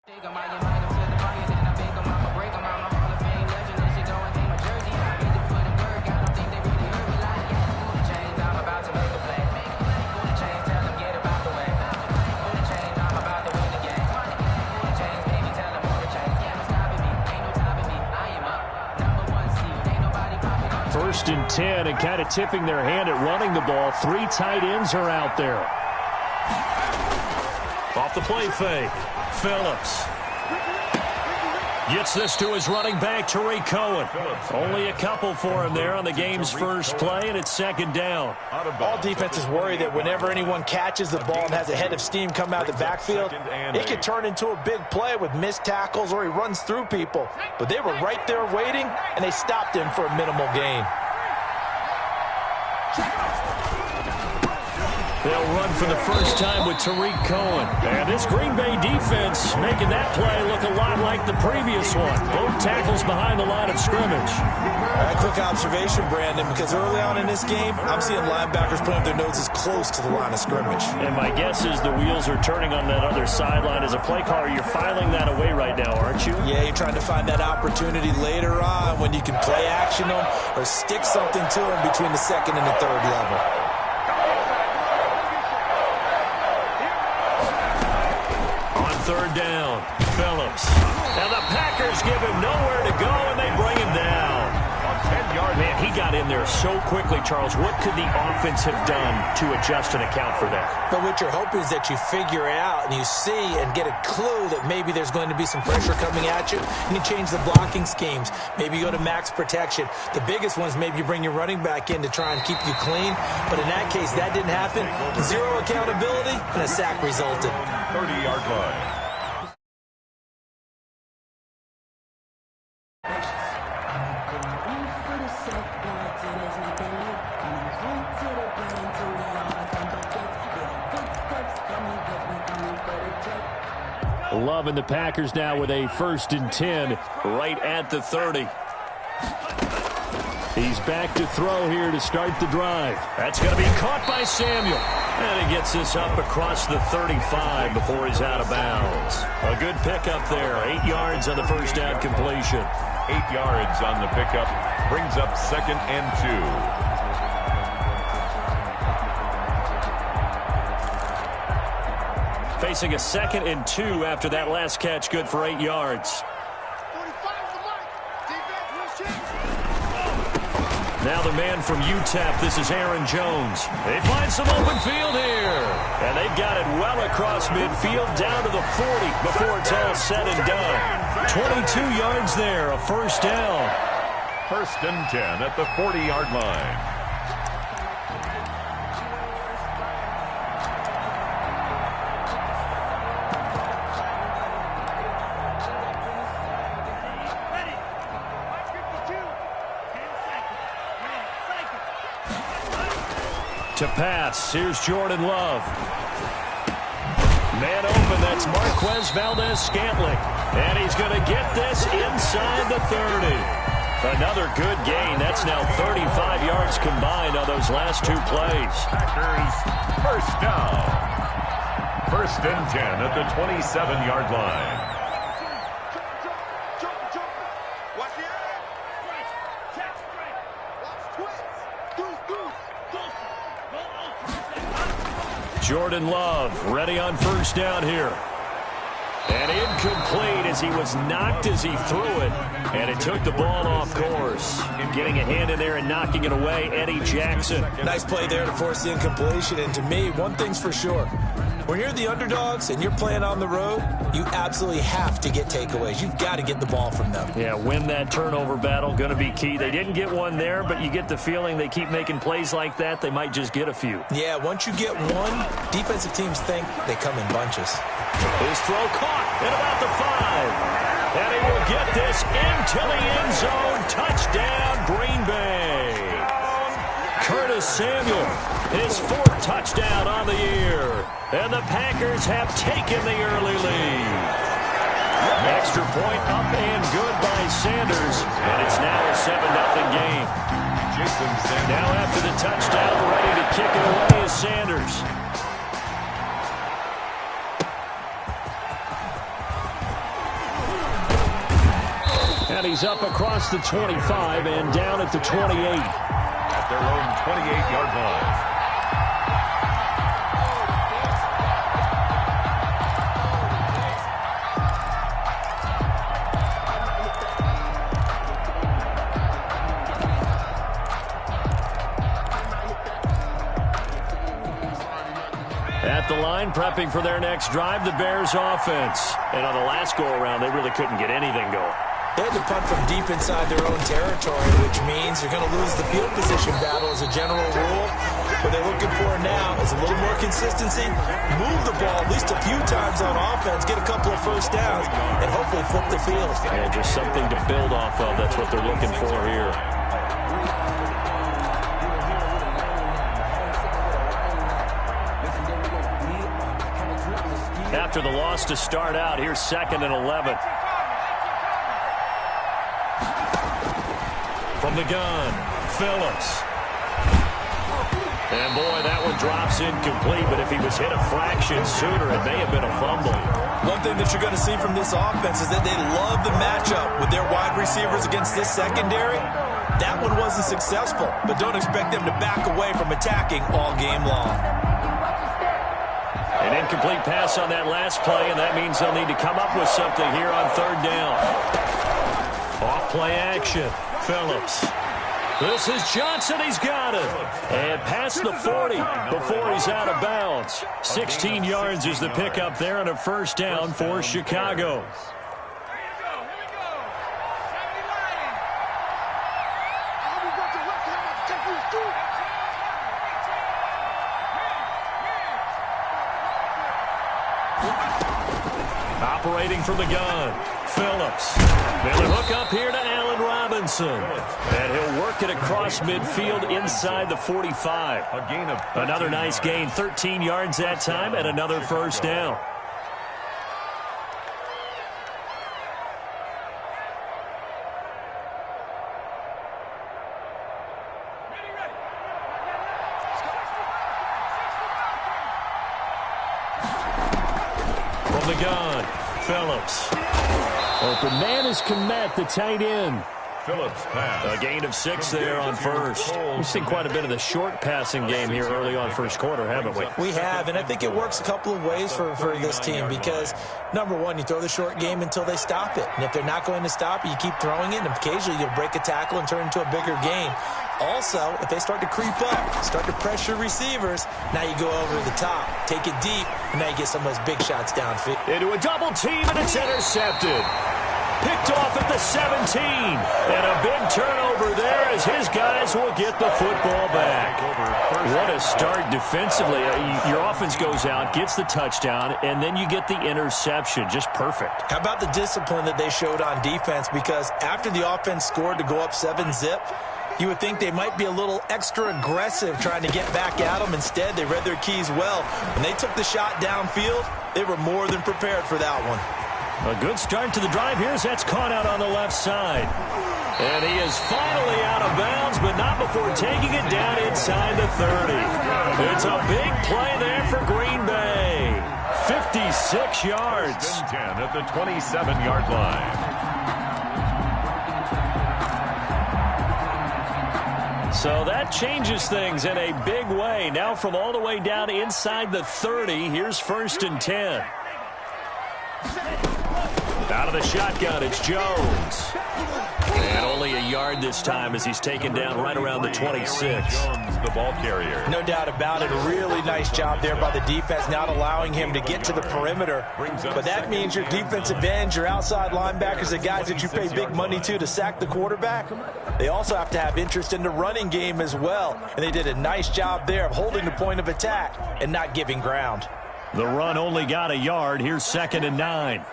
First and 10, and kind of tipping their hand at running the ball. 3 tight ends are out there. Off the play fake. Phillips gets this to his running back, Tariq Cohen. Only a couple for him there on the game's first play, and it's second down. All defenses worry that whenever anyone catches the ball and has a head of steam come out of the backfield, it can turn into a big play with missed tackles or he runs through people. But they were right there waiting, and they stopped him for a minimal gain. They'll run for the first time with Tariq Cohen. And this Green Bay defense making that play look a lot like the previous one. Both tackles behind the line of scrimmage. A quick observation, Brandon, because early on in this game, I'm seeing linebackers putting their noses close to the line of scrimmage. And my guess is the wheels are turning on that other sideline. As a play caller, you're filing that away right now, aren't you? Yeah, you're trying to find that opportunity later on when you can play action them or stick something to them between the second and the third level. Third down, Phillips. Now the Packers give him nowhere to go, and they bring him down. On 10-yard. Man, he got in there so quickly, Charles. What could the offense have done to adjust and account for that? But what you're hoping is that you figure it out and you see and get a clue that maybe there's going to be some pressure coming at you. You change the blocking schemes. Maybe you go to max protection. The biggest one is maybe you bring your running back in to try and keep you clean. But in that case, that didn't happen. Zero accountability, and a sack resulted. 30-yard line. Loving the Packers now with a first and 10 right at the 30. He's back to throw here to start the drive. That's going to be caught by Samuel. And he gets this up across the 35 before he's out of bounds. A good pickup there. 8 yards on the first down completion. 8 yards on the pickup. Brings up second and 2. Facing a second and 2 after that last catch, good for 8 yards. Now the man from UTEP, this is Aaron Jones. They find some open field here. And they've got it well across midfield down to the 40 before it's all said and done. 22 yards there, a first down. First and 10 at the 40-yard line. To pass, here's Jordan Love. Man open, that's Marquez Valdez-Scantling. And he's going to get this inside the 30. Another good gain. That's now 35 yards combined on those last 2 plays. Packers first down. First and 10 at the 27-yard line. Jordan Love ready on first down here. And incomplete as he was knocked as he threw it. And it took the ball off course. Getting a hand in there and knocking it away, Eddie Jackson. Nice play there to force the incompletion. And to me, one thing's for sure. When you're the underdogs and you're playing on the road, you absolutely have to get takeaways. You've got to get the ball from them. Yeah, win that turnover battle, going to be key. They didn't get one there, but you get the feeling they keep making plays like that, they might just get a few. Yeah, once you get one, defensive teams think they come in bunches. His throw caught at about the 5. And he will get this into the end zone. Touchdown, Green Bay. Curtis Samuel, his 4th touchdown on the year. And the Packers have taken the early lead. Extra point up and good by Sanders. And it's now a 7-0 game. Now after the touchdown, ready to kick it away is Sanders. And he's up across the 25 and down at the 28. At their own 28-yard line. At the line, prepping for their next drive, the Bears offense. And on the last go-around, they really couldn't get anything going. They had to punt from deep inside their own territory, which means you're going to lose the field position battle as a general rule. What they're looking for now is a little more consistency, move the ball at least a few times on offense, get a couple of first downs, and hopefully flip the field. Yeah, just something to build off of. That's what they're looking for here. After the loss to start out, here's 2nd and 11. From the gun, Phillips. And boy, that one drops incomplete, but if he was hit a fraction sooner, it may have been a fumble. One thing that you're going to see from this offense is that they love the matchup with their wide receivers against this secondary. That one wasn't successful, but don't expect them to back away from attacking all game long. An incomplete pass on that last play, and that means they'll need to come up with something here on 3rd down. Off play action. Phillips. This is Johnson. He's got it. And past the 40 before he's out of bounds. 16 yards is the pickup there and a first down for Chicago. Operating from the gun, Phillips. They'll hook up here to Allen Robinson. And he'll work it across midfield inside the 45. A gain of Another nice gain, 13 yards that time, and another first down. From the gun, Phillips. Open man is Kmet, the tight end. Phillips pass. A gain of 6 there on first. We've seen quite a bit of the short passing game here early on first quarter, haven't we? We have, and I think it works a couple of ways for this team because, number one, you throw the short game until they stop it. And if they're not going to stop it, you keep throwing it, and occasionally you'll break a tackle and turn into a bigger gain. Also, if they start to creep up, start to pressure receivers, now you go over the top, take it deep, and now you get some of those big shots downfield. Into a double team, and it's intercepted. Picked off at the 17. And a big turnover there as his guys will get the football back. What a start defensively. Your offense goes out, gets the touchdown, and then you get the interception. Just perfect. How about the discipline that they showed on defense? Because after the offense scored to go up 7-zip, you would think they might be a little extra aggressive trying to get back at them. Instead, they read their keys well. When they took the shot downfield, they were more than prepared for that one. A good start to the drive here as that's caught out on the left side. And he is finally out of bounds, but not before taking it down inside the 30. It's a big play there for Green Bay. 56 yards. 10 at the 27-yard line. So that changes things in a big way. Now from all the way down inside the 30, here's 1st and 10. Out of the shotgun, it's Jones. And only a yard this time as he's taken down right around the 26. Jones, the ball carrier. No doubt about it. A really nice job there by the defense, not allowing him to get to the perimeter. But that means your defensive ends, your outside linebackers, the guys that you pay big money to sack the quarterback, they also have to have interest in the running game as well. And they did a nice job there of holding the point of attack and not giving ground. The run only got a yard. Here's 2nd and 9.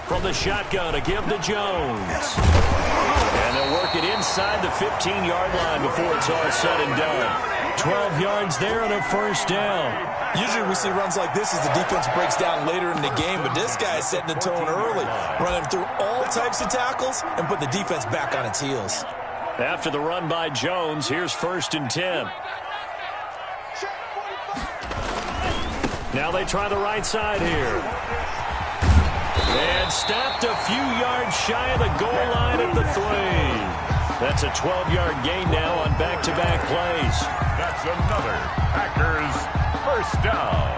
From the shotgun, a give to Jones. And they'll work it inside the 15-yard line before it's all said and done. 12 yards there and a first down. Usually we see runs like this as the defense breaks down later in the game, but this guy is setting the tone early, running through all types of tackles and put the defense back on its heels. After the run by Jones, here's 1st and 10. Now they try the right side here. And stopped a few yards shy of the goal line at the 3. That's a 12-yard gain now on back-to-back plays. That's another Packers first down.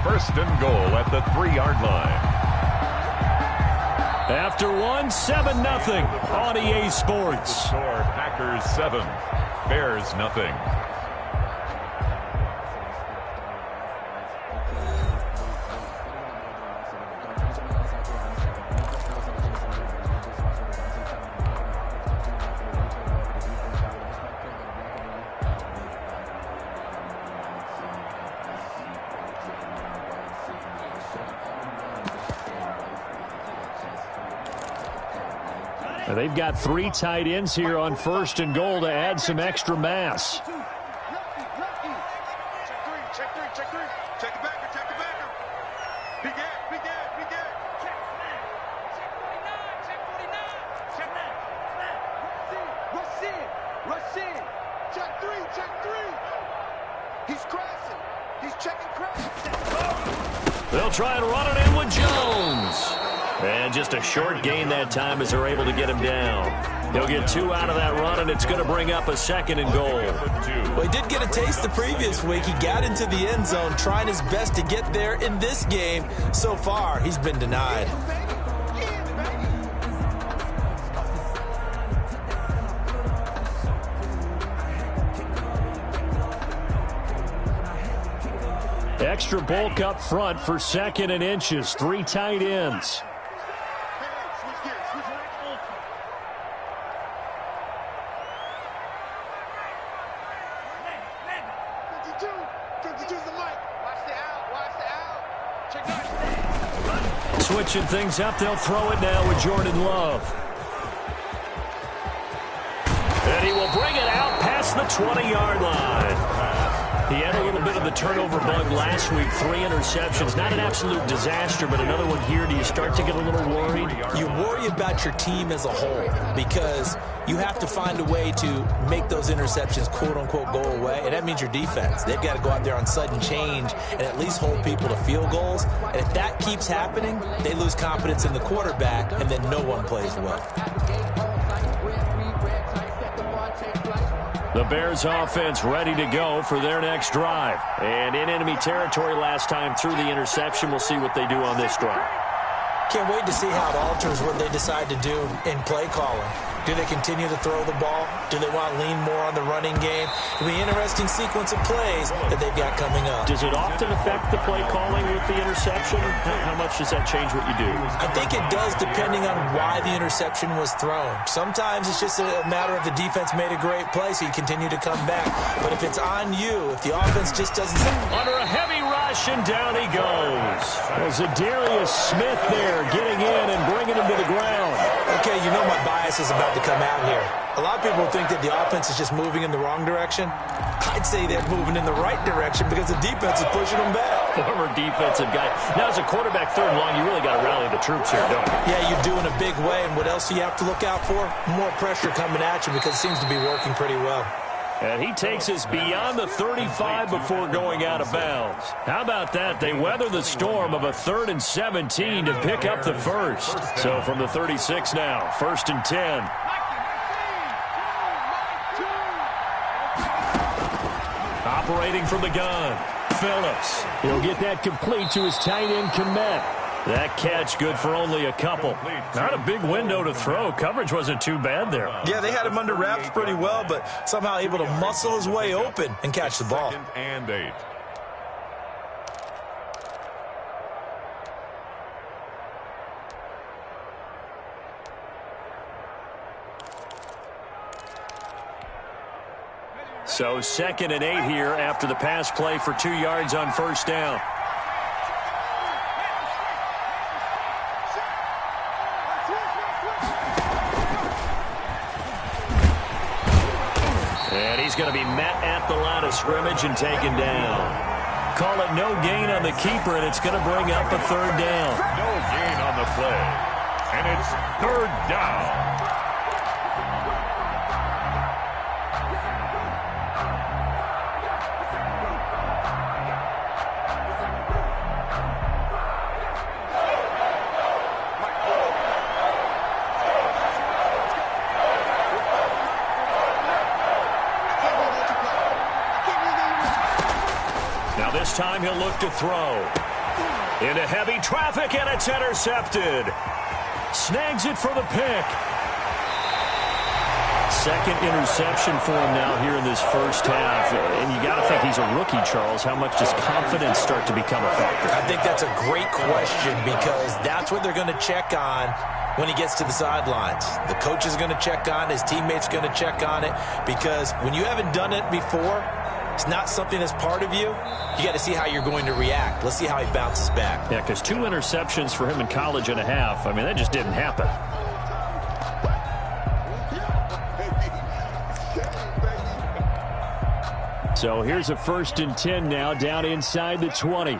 First and goal at the 3-yard line. After one, 7-0 on EA Sports. Score Packers 7, Bears nothing. They've got 3 tight ends here on first and goal to add some extra mass. Check three. Check the backer. Big gap. Check 49. Rush in. Check three. He's crashing. He's checking crash. They'll try and run it in with Jones. And just a short gain that time as they're able to get him down. He'll get 2 out of that run, and it's going to bring up a second and goal. Well, he did get a taste the previous week. He got into the end zone, trying his best to get there in this game. So far, he's been denied. Extra bulk up front for 2nd and inches. 3 tight ends. Switching things up, they'll throw it now with Jordan Love. And he will bring it out past the 20-yard line. He had a little bit of the turnover bug last week, 3 interceptions. Not an absolute disaster, but another one here. Do you start to get a little worried? You worry about your team as a whole because you have to find a way to make those interceptions, quote-unquote, go away, and that means your defense. They've got to go out there on sudden change and at least hold people to field goals. And if that keeps happening, they lose confidence in the quarterback, and then no one plays well. The Bears offense ready to go for their next drive. And in enemy territory last time through the interception. We'll see what they do on this drive. Can't wait to see how it alters what they decide to do in play calling. Do they continue to throw the ball? Do they want to lean more on the running game? It'll be an interesting sequence of plays that they've got coming up. Does it often affect the play calling with the interception? How much does that change what you do? I think it does depending on why the interception was thrown. Sometimes it's just a matter of the defense made a great play, so you continue to come back. But if it's on you, if the offense just doesn't... Under a heavy rush, and down he goes. There's Zadarius Smith there getting in and bringing him to the ground. Okay, you know my bias is about to come out here. A lot of people think that the offense is just moving in the wrong direction. I'd say they're moving in the right direction because the defense is pushing them back. Former defensive guy. Now, as a quarterback, 3rd and long, you really got to rally the troops here, don't you? Yeah, you do in a big way. And what else do you have to look out for? More pressure coming at you because it seems to be working pretty well. And he takes us beyond the 35 before going out of bounds. How about that? They weather the storm of a 3rd and 17 to pick up the first. So from the 36 now, 1st and 10. Operating from the gun, Phillips. He'll get that complete to his tight end, Kmet. That catch good for only a couple. Not a big window to throw. Coverage wasn't too bad there. Yeah, they had him under wraps pretty well, but somehow able to muscle his way open and catch the ball. 2nd and 8. So 2nd and 8 here after the pass play for 2 yards on 1st down. And he's going to be met at the line of scrimmage and taken down. Call it no gain on the keeper, and it's going to bring up a 3rd down. No gain on the play. And it's 3rd down. time he'll look to throw. Into heavy traffic, and it's intercepted. Snags it for the pick. Second interception for him now here in this first half. And you got to think he's a rookie, Charles. How much does confidence start to become a factor? I think that's a great question because that's what they're going to check on when he gets to the sidelines. The coach is going to check on, his teammates going to check on it, because when you haven't done it before, it's not something that's part of you. You got to see how you're going to react. Let's see how he bounces back. Yeah, because 2 interceptions for him in college and a half. I mean, that just didn't happen. So here's a 1st and 10 now, down inside the 20.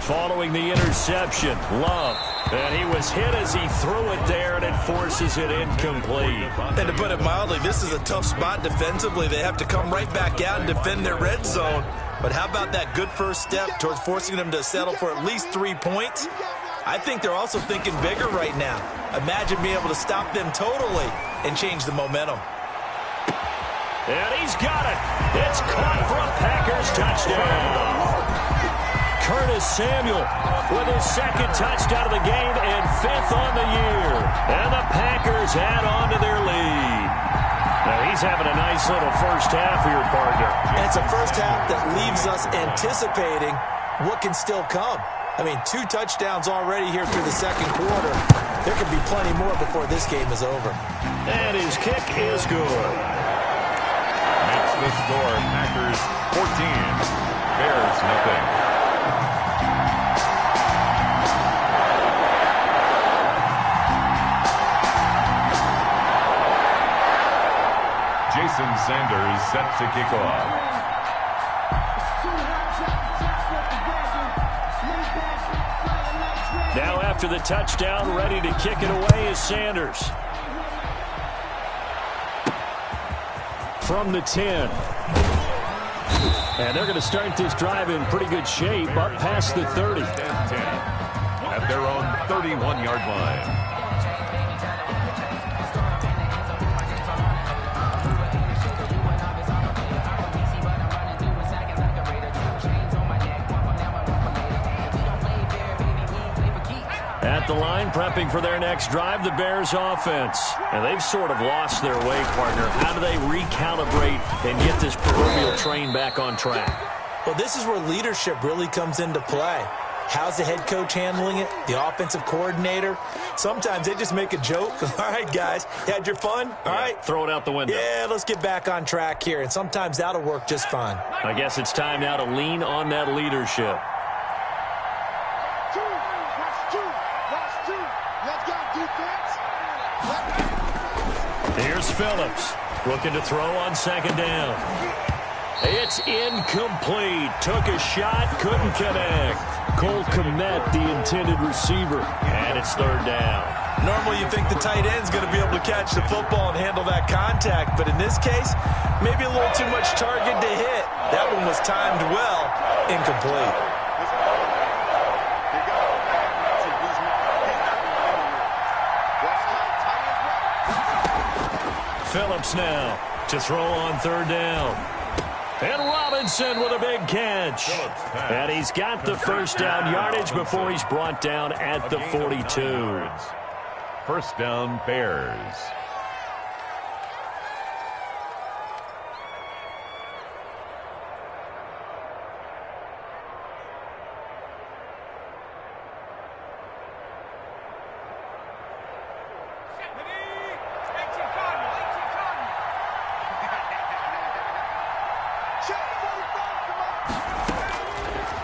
Following the interception, Love. And he was hit as he threw it there, and it forces it incomplete. And to put it mildly, this is a tough spot defensively. They have to come right back out and defend their red zone. But how about that good first step towards forcing them to settle for at least 3 points? I think they're also thinking bigger right now. Imagine being able to stop them totally and change the momentum. And he's got it. It's caught for a Packers touchdown. Curtis Samuel with his 2nd touchdown of the game and 5th on the year. And the Packers add on to their lead. Now he's having a nice little first half here, partner. And it's a first half that leaves us anticipating what can still come. I mean, 2 touchdowns already here through the 2nd quarter. There could be plenty more before this game is over. And his kick is good. That's the score. Packers 14. Bears nothing. Jason Sanders set to kick off. Now after the touchdown, ready to kick it away is Sanders. From the 10. And they're going to start this drive in pretty good shape, up past the 30. 10 at their own 31-yard line. At the line, prepping for their next drive, the Bears offense. And they've sort of lost their way, partner. How do they recalibrate and get this proverbial train back on track? Well, this is where leadership really comes into play. How's the head coach handling it? The offensive coordinator? Sometimes they just make a joke. All right, guys, you had your fun? All right. Throw it out the window. Yeah, let's get back on track here. And sometimes that'll work just fine. I guess it's time now to lean on that leadership. Here's Phillips, looking to throw on 2nd down. It's incomplete. Took a shot, couldn't connect. Cole Kmet, the intended receiver, and it's 3rd down. Normally you think the tight end's going to be able to catch the football and handle that contact, but in this case, maybe a little too much target to hit. That one was timed well, incomplete. Phillips now to throw on 3rd down. And Robinson with a big catch. And he's got the 1st down yardage before he's brought down at the 42. 1st down, Bears.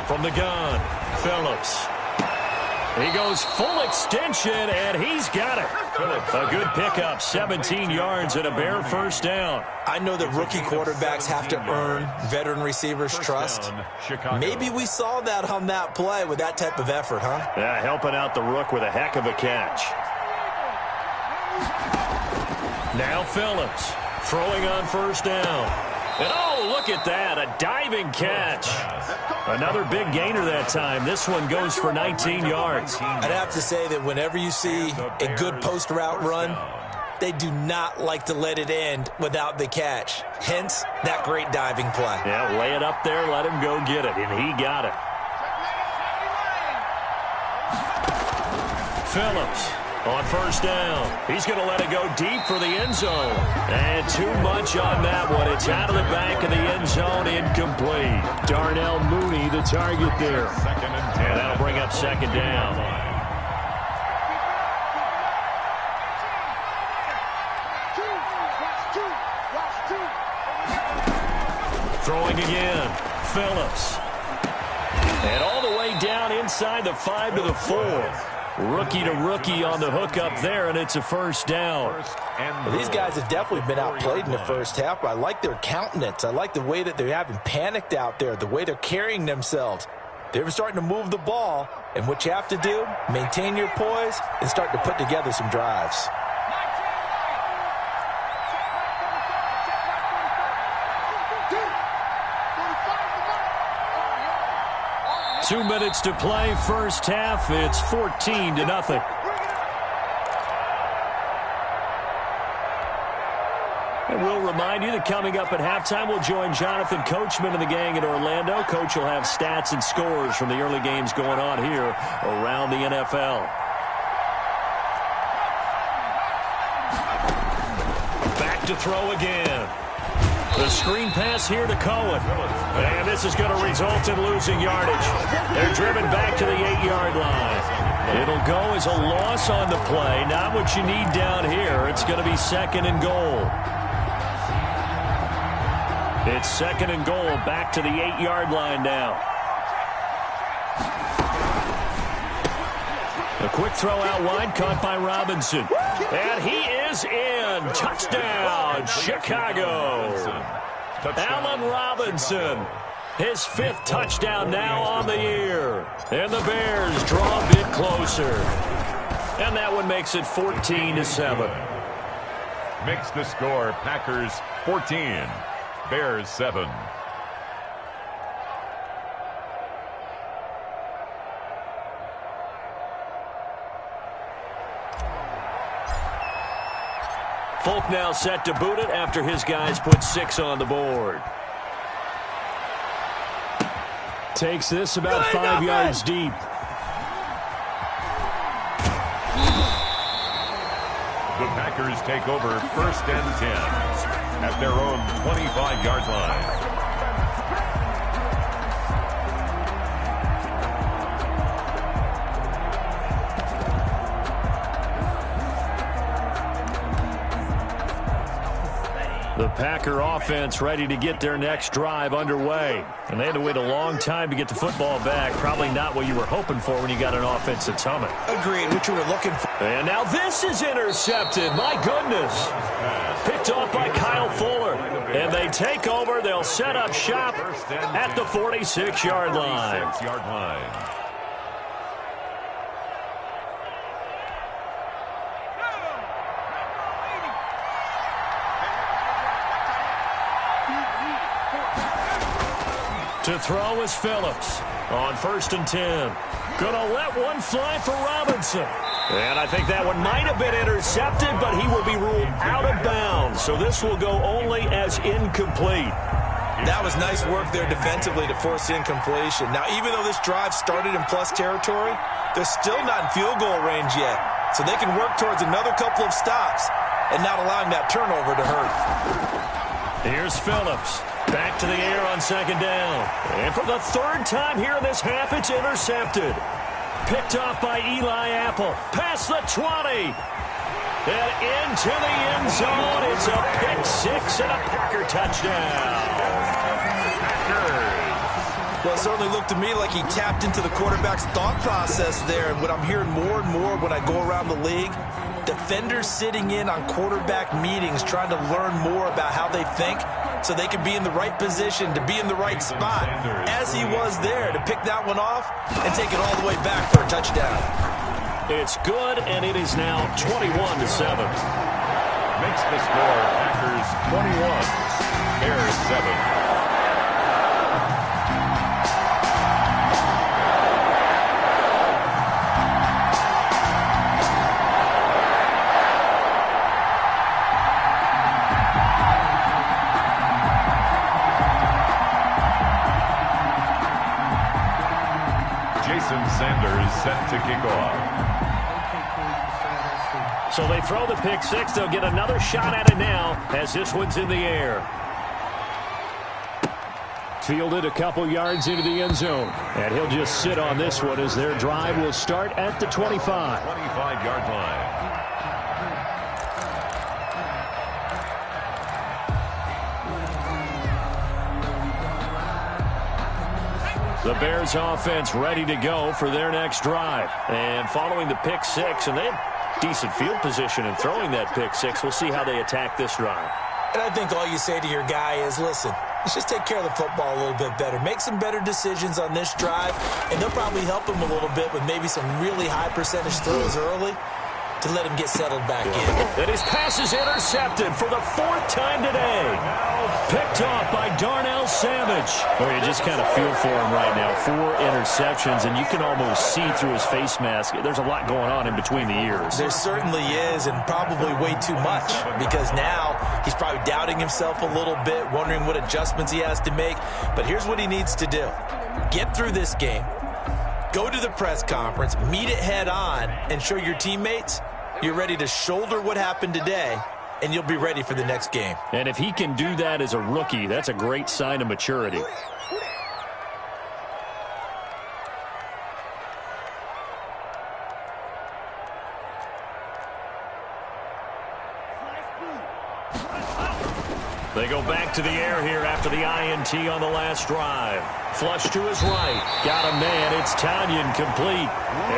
From the gun, Phillips. He goes full extension, and he's got it. A good pickup, 17 yards and a Bear 1st down. I know that rookie quarterbacks have to earn veteran receivers' trust. Maybe we saw that on that play with that type of effort, huh? Yeah, helping out the rook with a heck of a catch. Now Phillips throwing on 1st down. And oh, look at that, a diving catch. Another big gainer that time. This one goes for 19 yards. I'd have to say that whenever you see a good post route run, They do not like to let it end without the catch. Hence, that great diving play. Yeah, lay it up there, let him go get it, and he got it. Phillips on first down. He's going to let it go deep for the end zone. And too much on that one. It's out of the back of the end zone, incomplete. Darnell Mooney, the target there. And that'll bring up second down. Throwing again, Phillips. And all the way down inside the 5 to the 4. Rookie to rookie on the hook up there, and it's a first down. Well, these guys have definitely been outplayed in the first half, but I like their countenance. I like the way that they haven't panicked out there, the way they're carrying themselves. They're starting to move the ball, and what you have to do, maintain your poise and start to put together some drives. Two minutes to play, first half. It's 14-0. And we'll remind you that coming up at halftime, we'll join Jonathan Coachman and the gang in Orlando. Coach will have stats and scores from the early games going on here around the NFL. Back to throw again. The screen pass here to Cohen. And this is going to result in losing yardage. They're driven back to the 8-yard line. It'll go as a loss on the play. Not what you need down here. It's going to be second and goal. It's second and goal back to the 8-yard line now. A quick throw out wide, caught by Robinson. And he is in. Touchdown, Chicago. Allen Robinson, his 5th touchdown now on the year. And the Bears draw a bit closer. And that one makes it 14-7. Makes the score Packers 14, Bears 7. Folk now set to boot it after his guys put 6 on the board. Takes this about 5 yards deep. The Packers take over first and 10 at their own 25-yard line. The Packer offense ready to get their next drive underway. And they had to wait a long time to get the football back. Probably not what you were hoping for when you got an offense that's humming. Agreed, what you were looking for. And now this is intercepted. My goodness. Picked off by Kyle Fuller. And they take over. They'll set up shop at the 46-yard line. To throw is Phillips on first and 10. Gonna let one fly for Robinson. And I think that one might have been intercepted, but he will be ruled out of bounds. So this will go only as incomplete. That was nice work there defensively to force incompletion. Now, even though this drive started in plus territory, they're still not in field goal range yet. So they can work towards another couple of stops and not allowing that turnover to hurt. Here's Phillips. Back to the air on second down. And for the 3rd time here in this half, it's intercepted. Picked off by Eli Apple. Past the 20. And into the end zone. It's a pick 6 and a Packer touchdown. Well, it certainly looked to me like he tapped into the quarterback's thought process there. And what I'm hearing more and more when I go around the league, defenders sitting in on quarterback meetings trying to learn more about how they think so they can be in the right position to be in the right spot, as he was there to pick that one off and take it all the way back for a touchdown. It's good, and it is now 21-7. Makes the score Packers 21, Bears 7. to kick off. So they throw the pick six. They'll get another shot at it now as this one's in the air. Fielded a couple yards into the end zone. And he'll just sit on this one as their drive will start at the 25. 25-yard line. The Bears offense ready to go for their next drive. And following the pick six, and they have decent field position in throwing that pick six. We'll see how they attack this drive. And I think all you say to your guy is, listen, let's just take care of the football a little bit better. Make some better decisions on this drive, and they'll probably help him a little bit with maybe some really high percentage throws early to let him get settled back in. And his pass is intercepted for the fourth time today. Picked off by Darnell Savage. Oh, you just kind of feel for him right now. 4 interceptions, and you can almost see through his face mask. There's a lot going on in between the ears. There certainly is, and probably way too much, because now he's probably doubting himself a little bit, wondering what adjustments he has to make. But here's what he needs to do. Get through this game. Go to the press conference, meet it head on, and show your teammates you're ready to shoulder what happened today, and you'll be ready for the next game. And if he can do that as a rookie, that's a great sign of maturity. They go back to the air here after the INT on the last drive. Flush to his right. Got a man. It's Tanyan complete.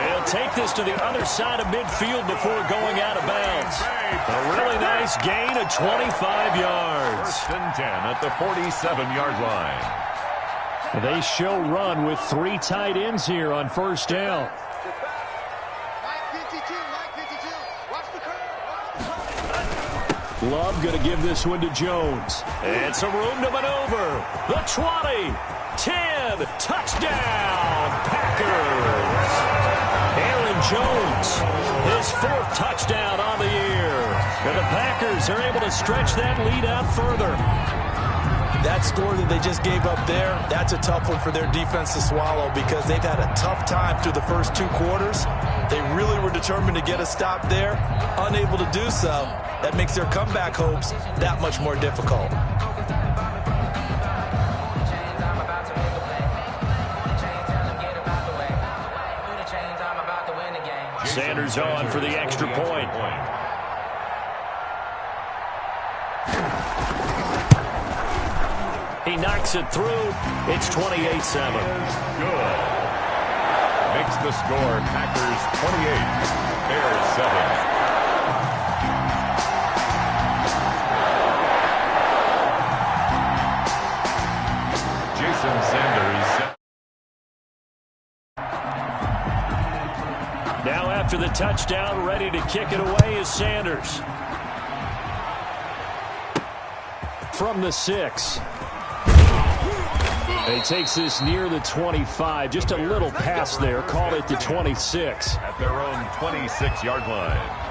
He'll take this to the other side of midfield before going out of bounds. A really nice gain of 25 yards. First and 10 at the 47-yard line. They show run with 3 tight ends here on first down. Love going to give this one to Jones. And some room to maneuver. The 20, 10, touchdown, Packers. Aaron Jones, his 4th touchdown on the year. And the Packers are able to stretch that lead out further. That score that they just gave up there, that's a tough one for their defense to swallow because they've had a tough time through the first 2 quarters. They really were determined to get a stop there, unable to do so. That makes their comeback hopes that much more difficult. Sanders on for the extra point. He knocks it through. It's 28-7. Good. Makes the score Packers 28, Bears 7. Jason Sanders. Now after the touchdown, ready to kick it away is Sanders. From the 6. He takes this near the 25. Just a little pass there. Call it the 26. At their own 26-yard line.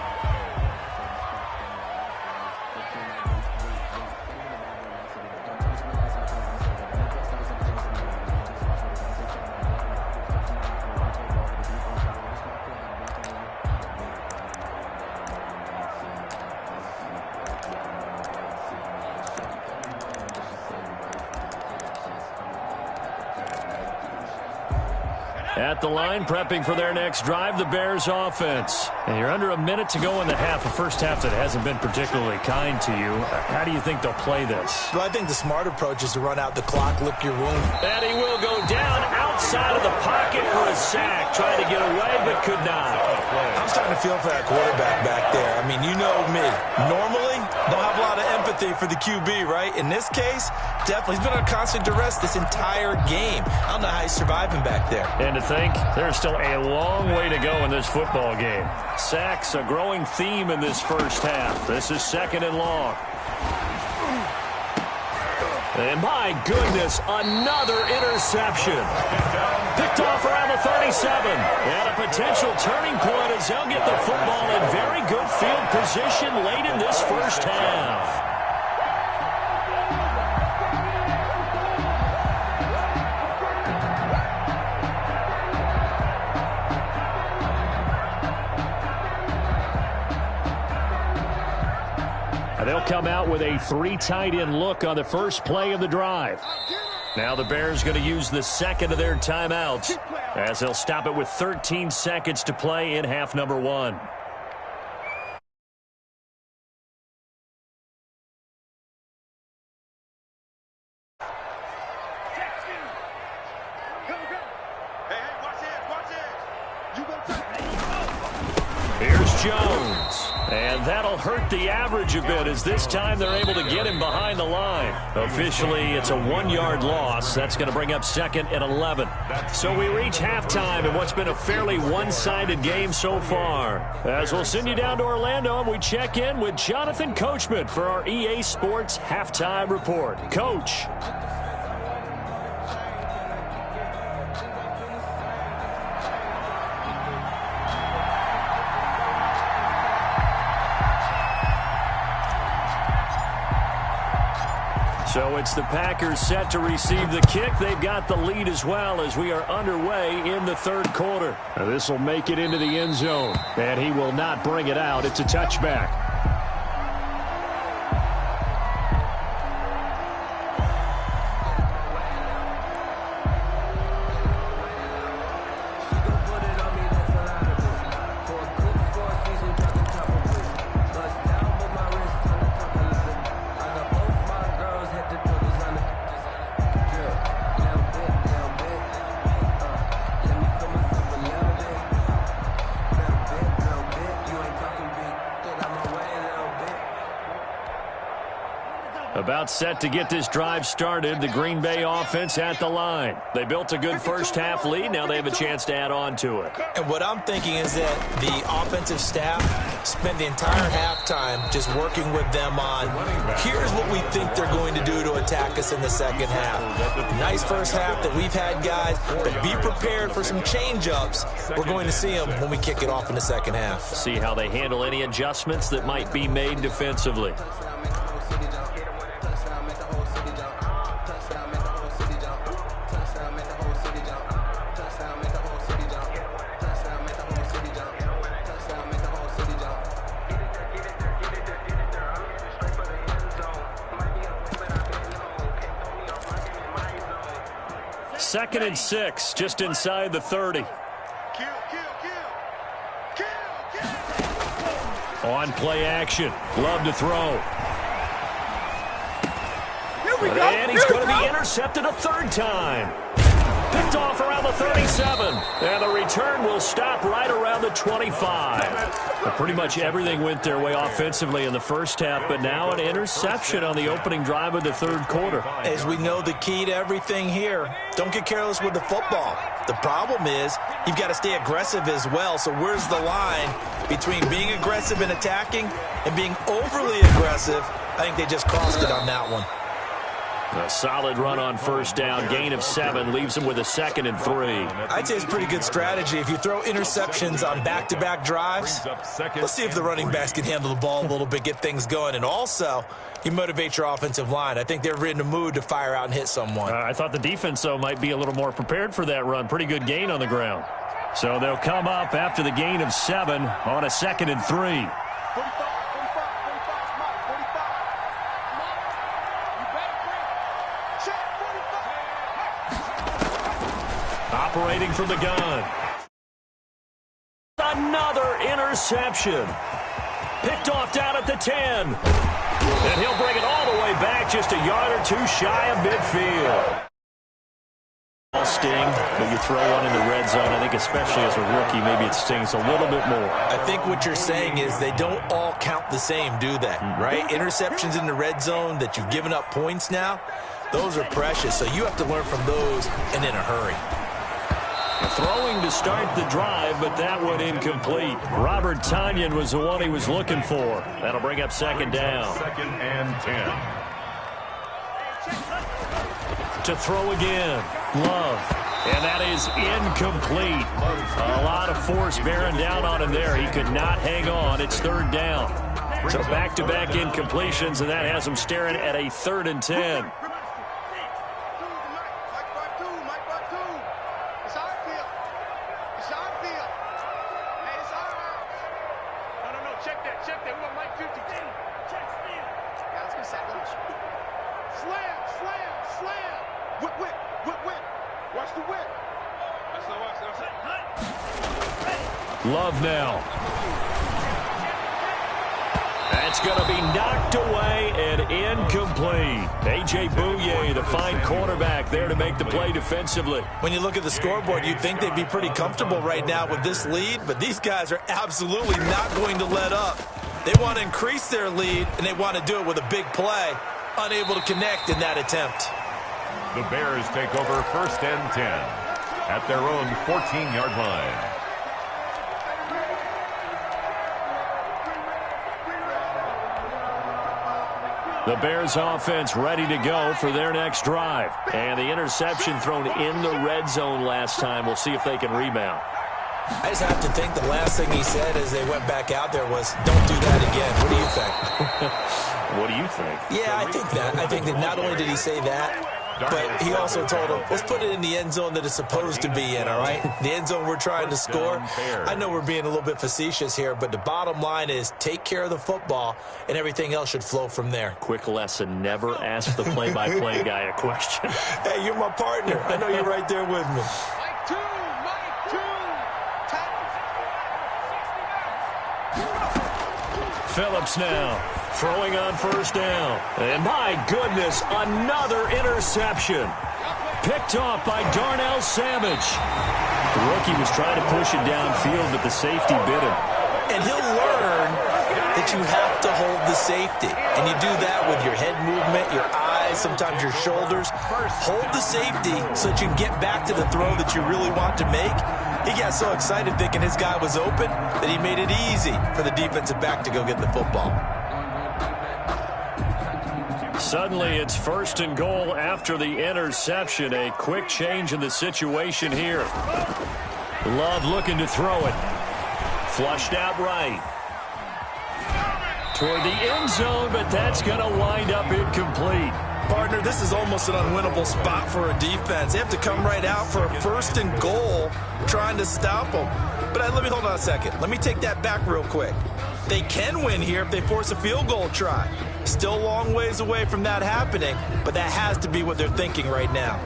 At the line, prepping for their next drive, the Bears offense. And you're under a minute to go in the half, a first half that hasn't been particularly kind to you. How do you think they'll play this? Well, I think the smart approach is to run out the clock, lick your wound. And he will go down outside of the pocket for a sack. Trying to get away, but could not. I'm starting to feel for that quarterback back there. I mean, you know me. Normally, don't have a lot of empathy for the QB, right? In this case, definitely. He's been under constant duress this entire game. I don't know how he's surviving back there. And to think, there's still a long way to go in this football game. Sacks, a growing theme in this first half. This is 2nd and long. And my goodness, another interception. Picked off around the 37. And a potential turning point as they'll get the football in very good field position late in this first half. And they'll come out with a 3 tight end look on the first play of the drive. Now the Bears going to use the second of their timeouts as they'll stop it with 13 seconds to play in half number 1. Here's Jones. And that'll hurt the average a bit as this time they're able to get him behind the line. Officially, it's a 1-yard loss. That's going to bring up second and 11. So we reach halftime in what's been a fairly one-sided game so far. As we'll send you down to Orlando, and we check in with Jonathan Coachman for our EA Sports Halftime Report. Coach. So it's the Packers set to receive the kick. They've got the lead as well as we are underway in the third quarter. This will make it into the end zone, and he will not bring it out. It's a touchback. About set to get this drive started. The Green Bay offense at the line. They built a good first half lead. Now they have a chance to add on to it. And what I'm thinking is that the offensive staff spent the entire halftime just working with them on, here's what we think they're going to do to attack us in the second half. Nice first half that we've had, guys, but be prepared for some change-ups. We're going to see them when we kick it off in the second half. See how they handle any adjustments that might be made defensively. Second and 6, just inside the 30. On play action. Love to throw. Here we go. And he's going to be intercepted a third time. Picked off around the 37. And the return will stop right around the 25. But pretty much everything went their way offensively in the first half, but now an interception on the opening drive of the third quarter. As we know, the key to everything here, don't get careless with the football. The problem is you've got to stay aggressive as well. So where's the line between being aggressive and attacking and being overly aggressive? I think they just crossed it on that one. A solid run on first down, gain of 7, leaves him with a 2nd and 3. I'd say it's pretty good strategy. If you throw interceptions on back-to-back drives, let's see if the running backs can handle the ball a little bit, get things going. And also, you motivate your offensive line. I think they're in the mood to fire out and hit someone. I thought the defense, though, might be a little more prepared for that run. Pretty good gain on the ground. So they'll come up after the gain of 7 on a 2nd and 3. Operating from the gun. Another interception. Picked off down at the 10. And he'll bring it all the way back just a yard or two shy of midfield. Sting, when you throw one in the red zone, I think especially as a rookie, maybe it stings a little bit more. I think what you're saying is they don't all count the same, do they? Right? Interceptions in the red zone that you've given up points now, those are precious. So you have to learn from those and in a hurry. Throwing to start the drive, but that one incomplete. Robert Tonyan was the one he was looking for. That'll bring up second down. 2nd and 10. To throw again. Love. And that is incomplete. A lot of force bearing down on him there. He could not hang on. It's third down. So back-to-back incompletions, and that has him staring at a 3rd and 10. Check that. We want Mike 50. Check still. Slam, slam, slam. Whip, whip, whip, whip. Watch the whip. Love now. That's going to be knocked away and incomplete. A.J. Bouye, the fine cornerback, there to make the play defensively. When you look at the scoreboard, you'd think they'd be pretty comfortable right now with this lead, but these guys are absolutely not going to let up. They want to increase their lead, and they want to do it with a big play. Unable to connect in that attempt. The Bears take over 1st and 10 at their own 14-yard line. The Bears offense ready to go for their next drive. And the interception thrown in the red zone last time. We'll see if they can rebound. I just have to think the last thing he said as they went back out there was, don't do that again. What do you think? What do you think? Yeah, I think that. I think that not only did he say that, but he also told him, let's put it in the end zone that it's supposed to be in, all right? The end zone we're trying to score. I know we're being a little bit facetious here, but the bottom line is take care of the football, and everything else should flow from there. Quick lesson, never ask the play-by-play guy a question. Hey, you're my partner. I know you're right there with me. Mike 2, Mike 2. Phillips now throwing on 1st down. And my goodness, another interception. Picked off by Darnell Savage. The rookie was trying to push it downfield, but the safety bit him. And he'll learn that you have to hold the safety. And you do that with your head movement, your eyes, sometimes your shoulders. Hold the safety so that you can get back to the throw that you really want to make. He got so excited thinking his guy was open that he made it easy for the defensive back to go get the football. Suddenly it's 1st and goal after the interception. A quick change in the situation here. Love looking to throw it. Flushed out right. Toward the end zone, but that's going to wind up incomplete. Partner, this is almost an unwinnable spot for a defense. They have to come right out for a 1st and goal trying to stop them. But let me hold on a second. Let me take that back real quick. They can win here if they force a field goal try. Still a long ways away from that happening, but that has to be what they're thinking right now.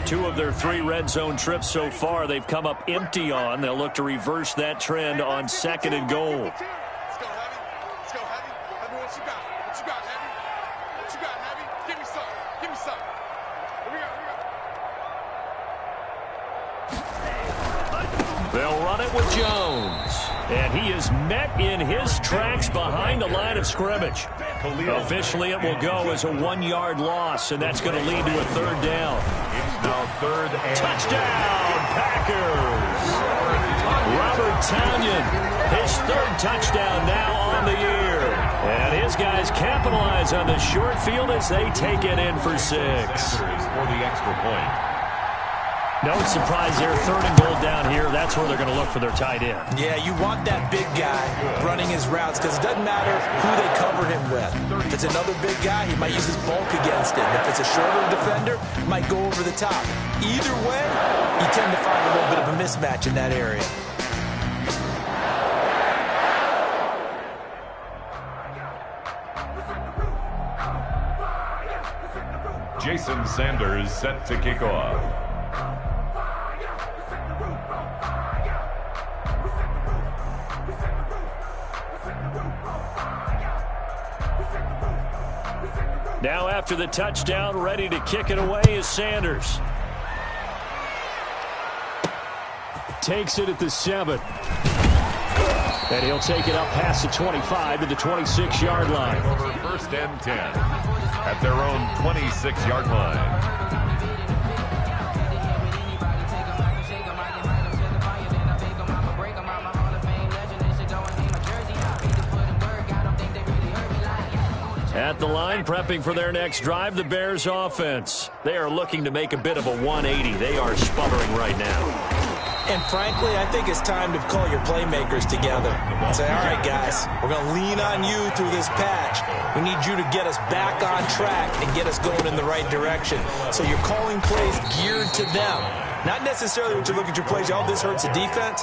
2 of their 3 red zone trips so far they've come up empty on. They'll look to reverse that trend on 2nd and goal. Let's go, Heavy. Let's go, Heavy. Heavy, what you got? What you got, Heavy? What you got, Heavy? Give me some. Give me some. Here we go. They'll run it with Jones. And he is met in his tracks behind the line of scrimmage. Officially, it will go as a 1-yard loss, and that's going to lead to a 3rd down. It's now 3rd and Touchdown, Packers! Robert Tonyan, his 3rd touchdown now on the year. And his guys capitalize on the short field as they take it in for 6. for the extra point. No surprise there, 3rd and goal down here. That's where they're going to look for their tight end. Yeah, you want that big guy running his routes because it doesn't matter who they cover him with. If it's another big guy, he might use his bulk against him. If it's a shorter defender, he might go over the top. Either way, you tend to find a little bit of a mismatch in that area. Jason Sanders set to kick off. Now after the touchdown, ready to kick it away is Sanders. Takes it at the 7. And he'll take it up past the 25 to the 26-yard line. Over 1st and 10 at their own 26-yard line. At the line, prepping for their next drive, the Bears offense. They are looking to make a bit of a 180. They are sputtering right now. And frankly, I think it's time to call your playmakers together and say, all right, guys, we're going to lean on you through this patch. We need you to get us back on track and get us going in the right direction. So you're calling plays geared to them. Not necessarily when you look at your plays, oh, this hurts the defense.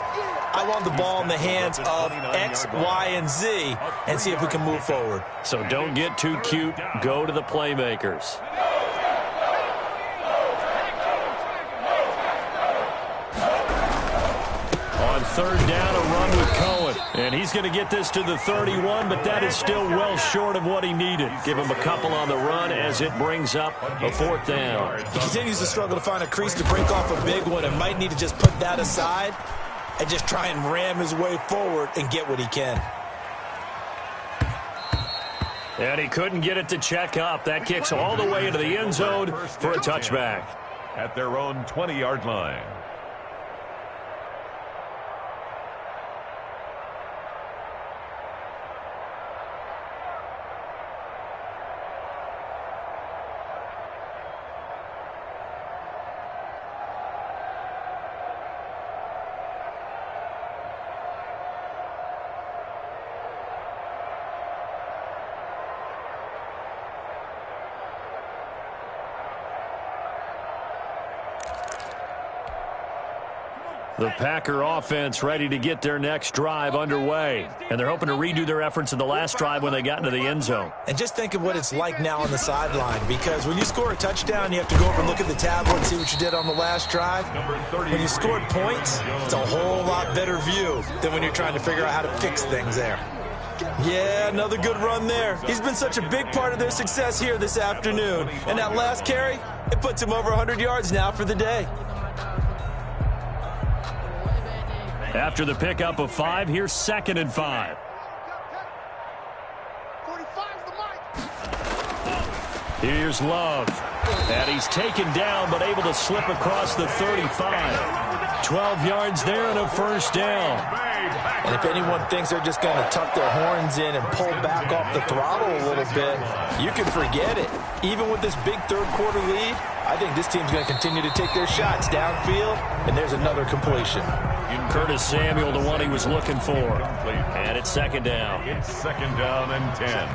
I want the ball in the hands of X, Y, and Z and see if we can move forward. So don't get too cute. Go to the playmakers. On third down, a run with Cohen. And he's going to get this to the 31, but that is still well short of what he needed. Give him a couple on the run as it brings up a fourth down. He continues to struggle to find a crease to break off a big one and might need to just put that aside and just try and ram his way forward and get what he can. And he couldn't get it to check up. That kicks all the way into the end zone for a touchback. At their own 20-yard line. The Packer offense ready to get their next drive underway. And they're hoping to redo their efforts in the last drive when they got into the end zone. And just think of what it's like now on the sideline, because when you score a touchdown, you have to go over and look at the tablet and see what you did on the last drive. When you scored points, it's a whole lot better view than when you're trying to figure out how to fix things there. Yeah, another good run there. He's been such a big part of their success here this afternoon. And that last carry, it puts him over 100 yards now for the day. After the pickup of 5, here's 2nd and 5. 45's the mic. Here's Love. And he's taken down but able to slip across the 35. 12 yards there and a first down. And if anyone thinks they're just going to tuck their horns in and pull back off the throttle a little bit, you can forget it. Even with this big third-quarter lead, I think this team's going to continue to take their shots downfield, and there's another completion. Curtis Samuel, the one he was looking for. And it's 2nd down. It's 2nd down and 10.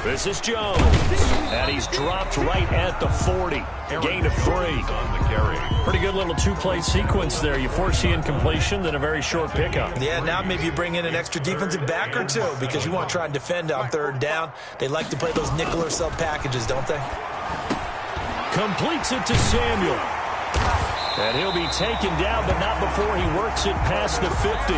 This is Jones. And he's dropped right at the 40. Gain of 3. Pretty good little two-play sequence there. You force the incompletion, then a very short pickup. Yeah, now maybe you bring in an extra defensive back or two because you want to try and defend on third down. They like to play those nickel or sub packages, don't they? Completes it to Samuel. And he'll be taken down, but not before he works it past the 50.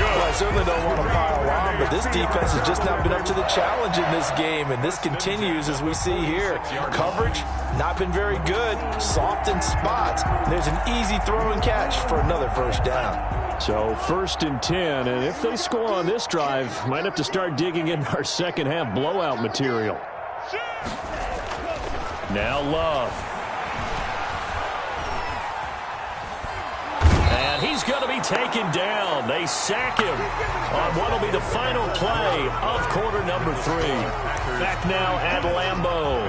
Well, I certainly don't want to pile on, but this defense has just not been up to the challenge in this game, and this continues as we see here. Coverage, not been very good, soft in spots. There's an easy throw and catch for another first down. So 1st and 10, and if they score on this drive, might have to start digging in our second half blowout material. Now Love. And he's going to be taken down. They sack him on what will be the final play of quarter number 3. Back now at Lambeau.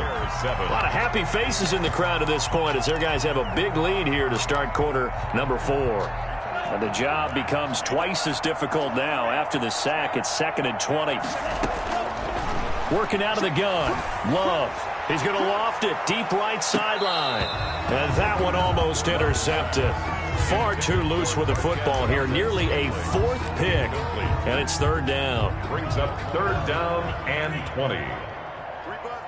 A lot of happy faces in the crowd at this point as their guys have a big lead here to start quarter number 4. And the job becomes twice as difficult now. After the sack, it's 2nd and 20. Working out of the gun. Love. He's going to loft it deep right sideline. And that one almost intercepted. Far too loose with the football here. Nearly a 4th pick. And it's 3rd down. Brings up 3rd down and 20. 3 buzz.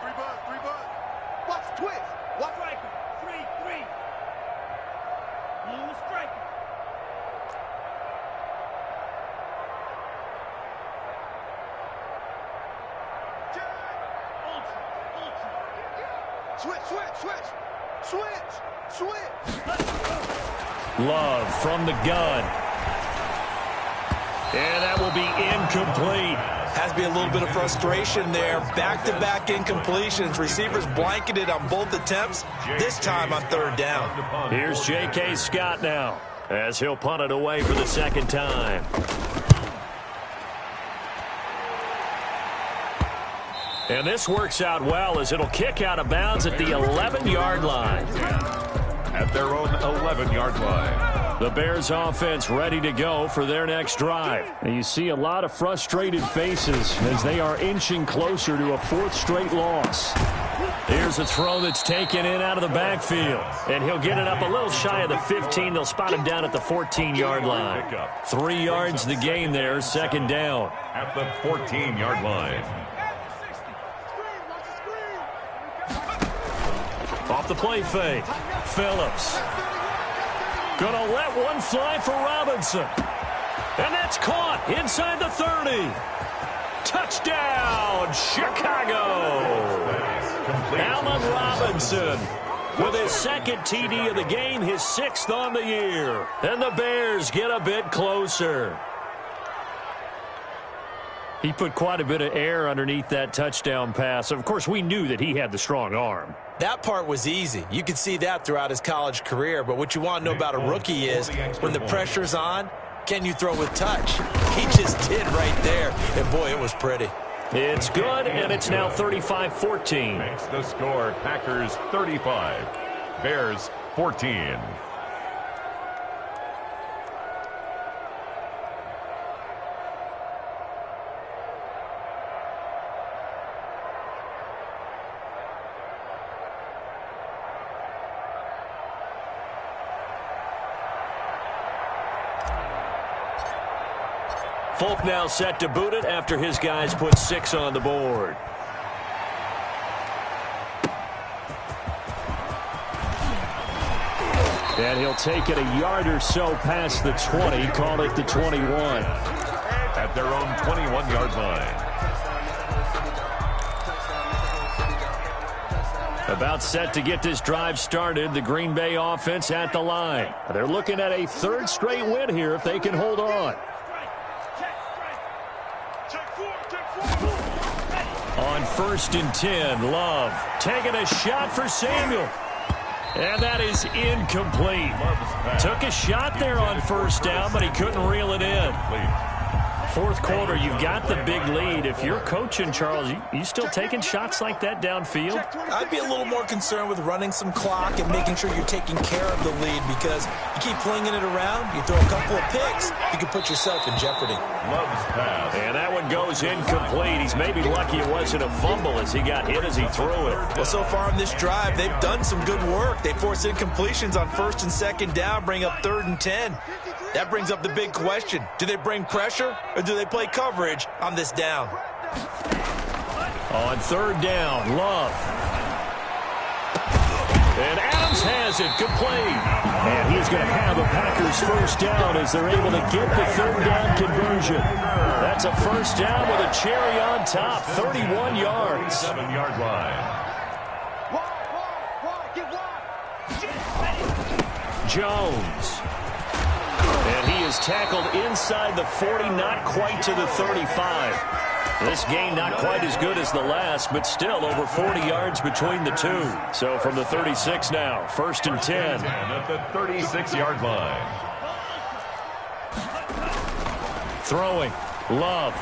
Watch the twist. Watch striker. 3. Blue striker. Switch. Love from the gun. And that will be incomplete. Has to be a little bit of frustration there. Back-to-back incompletions. Receivers blanketed on both attempts, this time on 3rd down. Here's J.K. Scott now as he'll punt it away for the 2nd time. And this works out well as it'll kick out of bounds at the 11-yard line. At their own 11-yard line. The Bears offense ready to go for their next drive. And you see a lot of frustrated faces as they are inching closer to a 4th straight loss. Here's a throw that's taken in out of the backfield. And he'll get it up a little shy of the 15. They'll spot him down at the 14-yard line. 3 yards the gain there, second down. At the 14-yard line. Off the play fake. Phillips. Gonna let one fly for Robinson. And that's caught inside the 30. Touchdown, Chicago. Allen Robinson with his second TD of the game, his 6th on the year. And the Bears get a bit closer. He put quite a bit of air underneath that touchdown pass. Of course, we knew that he had the strong arm. That part was easy. You could see that throughout his college career. But what you want to know about a rookie is when the pressure's on, can you throw with touch? He just did right there. And, boy, it was pretty. It's good, and it's now 35-14. Makes the score Packers 35, Bears 14. Folk now set to boot it after his guys put 6 on the board. And he'll take it a yard or so past the 20, call it the 21. At their own 21-yard line. About set to get this drive started, the Green Bay offense at the line. They're looking at a 3rd straight win here if they can hold on. On 1st and 10, Love taking a shot for Samuel. And that is incomplete. Took a shot there on 1st down, but he couldn't reel it in. 4th quarter, you've got the big lead. If you're coaching, Charles, you still taking shots like that downfield? I'd be a little more concerned with running some clock and making sure you're taking care of the lead, because you keep flinging it around, you throw a couple of picks, you can put yourself in jeopardy. Love's pass. And that one goes incomplete. He's maybe lucky it wasn't a fumble as he got hit as he threw it. Well, so far on this drive, they've done some good work. They force incompletions on 1st and 2nd down, bring up 3rd and 10. That brings up the big question. Do they bring pressure or do they play coverage on this down? On 3rd down, Love. And Adams has it, complete. And he's going to have a Packers 1st down as they're able to get the 3rd down conversion. That's a 1st down with a cherry on top, 31 yards. 7-yard line. Jones. And he is tackled inside the 40, not quite to the 35. This game not quite as good as the last, but still over 40 yards between the two. So from the 36 now, 1st and 10. At the 36-yard line. Throwing, Love.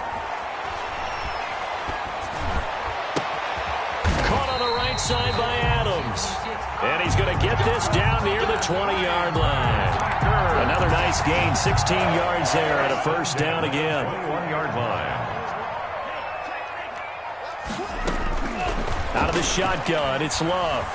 Caught on the right side by Adams. And he's going to get this down near the 20-yard line. Another nice gain, 16 yards there and a 1st down again. 21-yard line. Out of the shotgun, it's Love.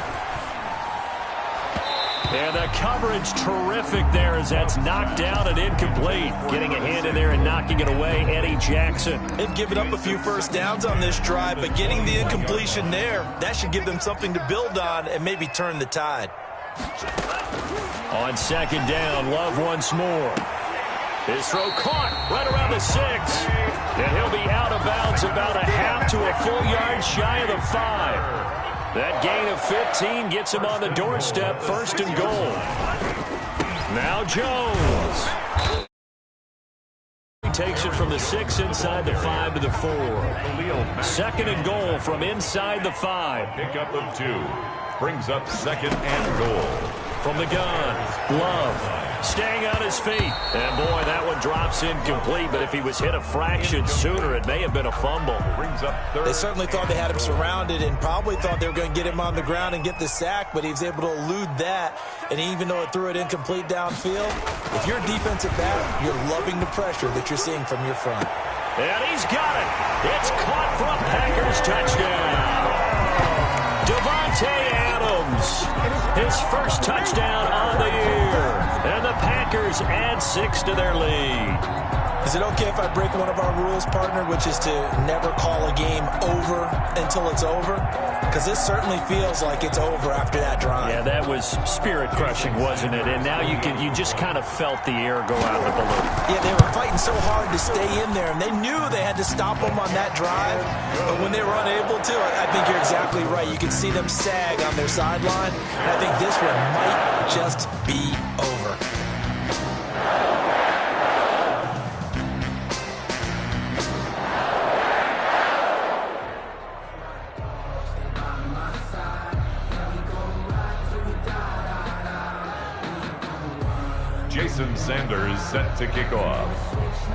And the coverage terrific there as that's knocked down and incomplete. Getting a hand in there and knocking it away, Eddie Jackson. They've given up a few 1st downs on this drive, but getting the incompletion there, that should give them something to build on and maybe turn the tide. On 2nd down, Love once more. His throw caught right around the 6. And he'll be out of bounds about a half to a full yard shy of the 5. That gain of 15 gets him on the doorstep, 1st and goal. Now Jones. He takes it from the 6 inside the 5 to the 4. 2nd and goal from inside the 5. Pickup of 2. Brings up 2nd and goal. From the gun, Love staying on his feet. And, boy, that one drops incomplete, but if he was hit a fraction sooner, it may have been a fumble. Brings up 3rd. They certainly thought they had him surrounded and probably thought they were going to get him on the ground and get the sack, but he was able to elude that. And even though it threw it incomplete downfield, if you're a defensive back, you're loving the pressure that you're seeing from your front. And he's got it. It's caught for a Packers touchdown. Devon his first touchdown on the year. And the Packers add 6 to their lead. Is it okay if I break one of our rules, partner, which is to never call a game over until it's over? Because this certainly feels like it's over after that drive. Yeah, that was spirit-crushing, wasn't it? And now you just kind of felt the air go out of the balloon. Yeah, they were fighting so hard to stay in there, and they knew they had to stop them on that drive. But when they were unable to, I think you're exactly right. You can see them sag on their sideline, and I think this one might just be over. Jason Sanders set to kick off.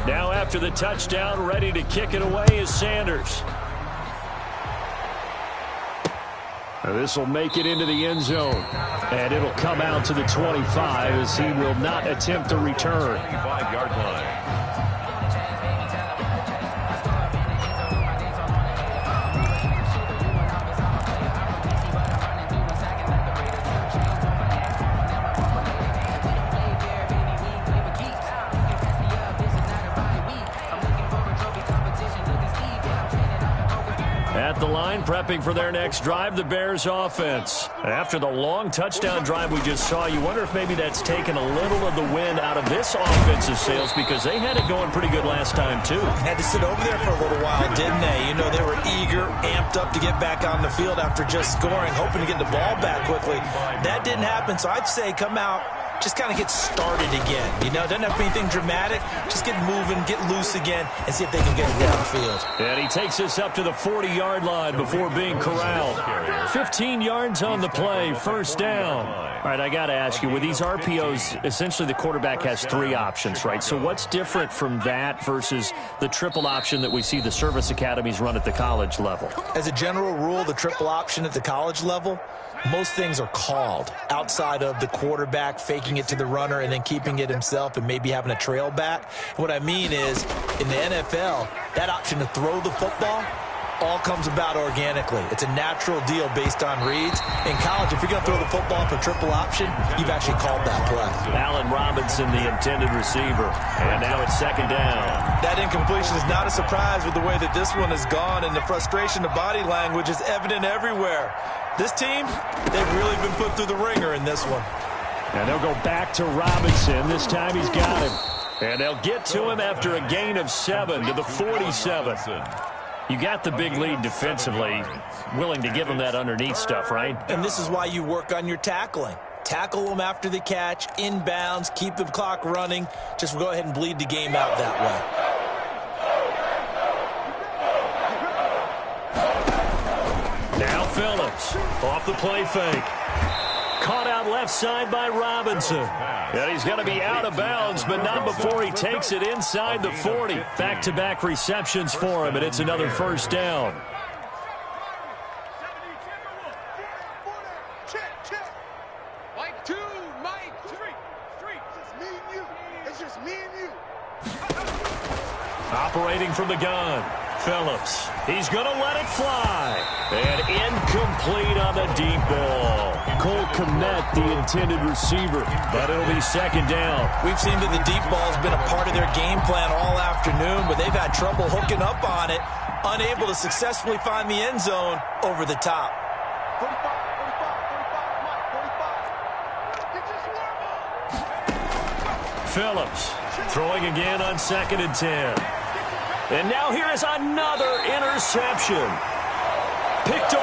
Now after the touchdown, ready to kick it away is Sanders. This will make it into the end zone. And it'll come out to the 25 as he will not attempt to return. 25-yard line. At the line, prepping for their next drive, the Bears offense. After the long touchdown drive we just saw, you wonder if maybe that's taken a little of the wind out of this offensive sails because they had it going pretty good last time, too. Had to sit over there for a little while, didn't they? You know, they were eager, amped up to get back on the field after just scoring, hoping to get the ball back quickly. That didn't happen, so I'd say come out, just kind of get started again. You know, doesn't have to be anything dramatic. Just get moving, get loose again, and see if they can get it downfield. And he takes us up to the 40-yard line before being corralled. 15 yards on the play, first down. All right, I got to ask you, with these RPOs, essentially the quarterback has 3 options, right? So what's different from that versus the triple option that we see the service academies run at the college level? As a general rule, the triple option at the college level, most things are called outside of the quarterback faking it to the runner and then keeping it himself and maybe having a trail back. What I mean is, in the NFL, that option to throw the football all comes about organically. It's a natural deal based on reads. In college, if you're going to throw the football for triple option, you've actually called that play. Allen Robinson, the intended receiver. And now it's second down. That incompletion is not a surprise with the way that this one has gone, and the frustration of body language is evident everywhere. This team, they've really been put through the ringer in this one. And they'll go back to Robinson. This time he's got him. And they'll get to him after a gain of 7 to the 47. You got the big lead defensively, willing to give him that underneath stuff, right? And this is why you work on your tackling. Tackle them after the catch, inbounds, keep the clock running. Just go ahead and bleed the game out that way. Now Phillips off the play fake. Caught out left side by Robinson. And he's going to be out of bounds, but not before he takes it inside the 40. Back-to-back receptions for him, and it's another first down. Check. Mike 2, Mike 3. It's just me and you. It's just me and you. Operating from the gun. Phillips. He's going to let it fly. And incomplete on the deep ball. Cole Kmet, the intended receiver, but it'll be second down. We've seen that the deep ball's been a part of their game plan all afternoon, but they've had trouble hooking up on it, unable to successfully find the end zone over the top. 45. Phillips throwing again on 2nd and 10. And now here is another interception. Picked